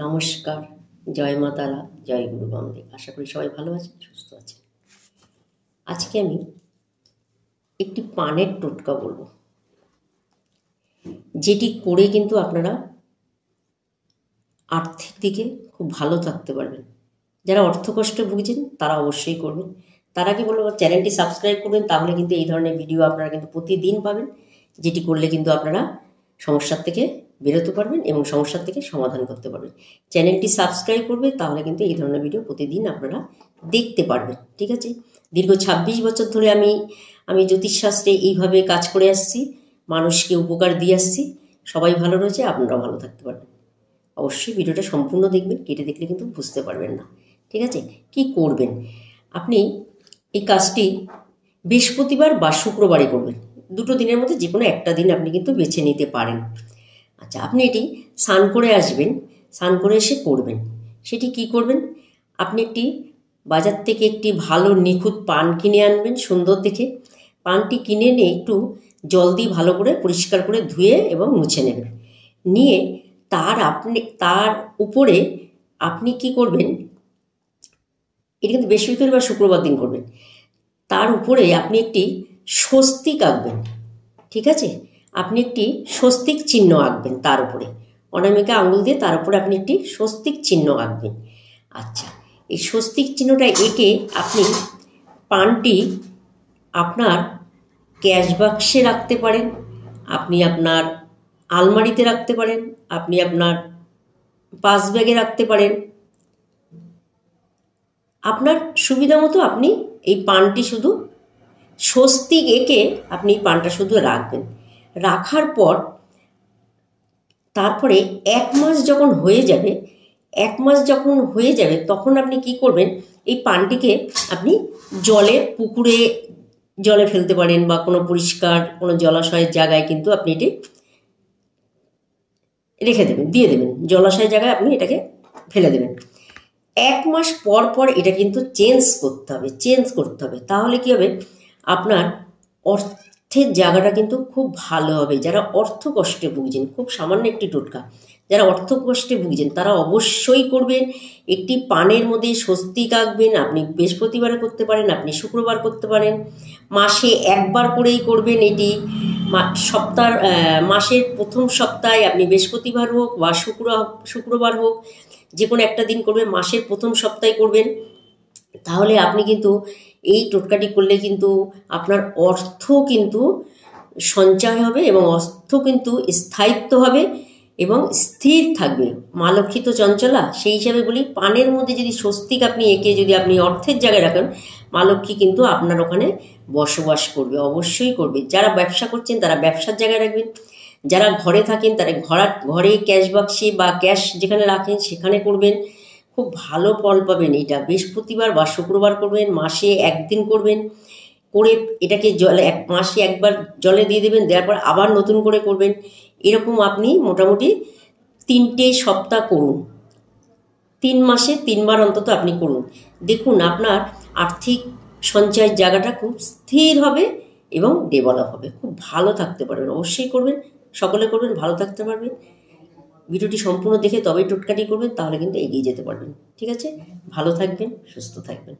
নমস্কার, জয় মা তারা, জয় গুরু বামদেব। আশা করি সবাই ভালো আছেন, সুস্থ আছেন। আজকে আমি একটি পানের টোটকা বলবো, যেটি করে কিন্তু আপনারা আর্থিক দিকে খুব ভালো থাকতে পারবেন। যারা অর্থ কষ্টে ভুগছেন তারা অবশ্যই করবেন। তার আগে বলবো চ্যানেলটি সাবস্ক্রাইব করবেন, তাহলে কিন্তু এই ধরনের ভিডিও আপনারা কিন্তু প্রতিদিন পাবেন, যেটি করলে কিন্তু আপনারা সমস্যার থেকে বেরোতে পারবেন এবং সমস্যার থেকে সমাধান করতে পারবেন। চ্যানেলটি সাবস্ক্রাইব করবে, তাহলে কিন্তু এই ধরনের ভিডিও প্রতিদিন আপনারা দেখতে পারবেন। ঠিক আছে? দীর্ঘ 26 বছর ধরে আমি জ্যোতিষশাস্ত্রে এইভাবে কাজ করে আসছি, মানুষকে উপকার দিয়ে আসছি। সবাই ভালো রয়েছে, আপনারাও ভালো থাকতে পারবেন। অবশ্যই ভিডিওটা সম্পূর্ণ দেখবেন, কেটে দেখলে কিন্তু বুঝতে পারবেন না। ঠিক আছে? কি করবেন? আপনি এই কাজটি বৃহস্পতিবার বা শুক্রবারে করবেন। দুটো দিনের মধ্যে যে কোনো একটা দিন আপনি কিন্তু বেছে নিতে পারেন। আচ্ছা, আপনি এটি স্নান করে আসবেন, স্নান করে এসে করবেন। সেটি কি করবেন? আপনি একটি বাজার থেকে একটি ভালো নিখুঁত পান কিনে আনবেন, সুন্দর দেখে। পানটি কিনে নিয়ে একটু জল দিয়ে ভালো করে পরিষ্কার করে ধুয়ে এবং মুছে নেবেন। নিয়ে তার উপরে আপনি কি করবেন? এটা কিন্তু বৃহস্পতিবার বা শুক্রবার দিন করবেন। তার উপরে আপনি একটি স্বস্তিক আঁকবেন। ঠিক আছে? আপনি একটি স্বস্তিক চিহ্ন আঁকবেন তার উপরে, অনামিকা আঙুল দিয়ে তার উপরে আপনি একটি স্বস্তিক চিহ্ন আঁকবেন। আচ্ছা, এই স্বস্তিক চিহ্নটা এঁকে আপনি পানটি আপনার ক্যাশ বাক্সে রাখতে পারেন, আপনি আপনার আলমারিতে রাখতে পারেন, আপনি আপনার পাস ব্যাগে রাখতে পারেন। আপনার সুবিধা মতো আপনি এই পানটি শুধু স্বস্তিক এঁকে আপনি পানটা শুধু রাখবেন। রাখার পর তারপরে 1 মাস যখন হয়ে যাবে তখন আপনি কি করবেন? এই পানটিকে আপনি পুকুরে জলে ফেলতে পারেন, বা কোনো পরিষ্কার কোনো জলাশয়ের জায়গায় কিন্তু আপনি এটি রেখে দেবেন, দিয়ে দেবেন। জলাশয়ের জায়গায় আপনি এটাকে ফেলে দেবেন। 1 মাস পর এটা কিন্তু চেঞ্জ করতে হবে। তাহলে কি হবে? আপনার অর্থের জায়গাটা কিন্তু খুব ভালো হবে। যারা অর্থ কষ্টে ভুগছেন, খুব সামান্য একটি টোটকা, যারা অর্থ কষ্টে ভুগছেন তারা অবশ্যই করবেন। একটি পানের মধ্যে স্বস্তিক আঁকবেন। আপনি বৃহস্পতিবারে করতে পারেন, আপনি শুক্রবার করতে পারেন, মাসে একবার করেই করবেন এটি। মাসের প্রথম সপ্তাহে আপনি বৃহস্পতিবার হোক বা শুক্রবার হোক, যে কোনো একটা দিন করবেন, মাসের প্রথম সপ্তাহে করবেন। তাহলে আপনি কিন্তু এই টোটকাটি করলে কিন্তু আপনার অর্থ কিন্তু সঞ্চয় হবে এবং অর্থ কিন্তু স্থায়িত্ব হবে এবং স্থির থাকবে। মা লক্ষ্মী তো চঞ্চলা, সেই হিসাবে বলি, পানের মধ্যে যদি স্বস্তিক আপনি এঁকে যদি আপনি অর্থের জায়গায় রাখেন, মা লক্ষ্মী কিন্তু আপনার ওখানে বসবাস করবে, অবশ্যই করবে। যারা ব্যবসা করছেন তারা ব্যবসার জায়গায় রাখবেন, যারা ঘরে থাকেন তারা ঘরে ক্যাশ বাক্সে বা ক্যাশ যেখানে রাখেন সেখানে করবেন। খুব ভালো ফল পাবেন। এটা বৃহস্পতিবার বা শুক্রবার করবেন, মাসে একদিন করবেন। করে এটাকে মাসে একবার জলে দিয়ে দেবেন, দেওয়ার পর আবার নতুন করে করবেন। এরকম আপনি মোটামুটি 3টে সপ্তাহ করুন। 3 মাসে 3 বার অন্তত আপনি করুন। দেখুন আপনার আর্থিক সঞ্চয়ের জায়গাটা খুব স্থির হবে এবং ডেভেলপ হবে। খুব ভালো থাকতে পারবেন। অবশ্যই করবেন, সকলে করবেন, ভালো থাকতে পারবেন। ভিডিওটি সম্পূর্ণ দেখে তবেই টোটকাটি করবেন, তাহলে কিন্তু এগিয়ে যেতে পারবেন। ঠিক আছে? ভালো থাকবেন, সুস্থ থাকবেন।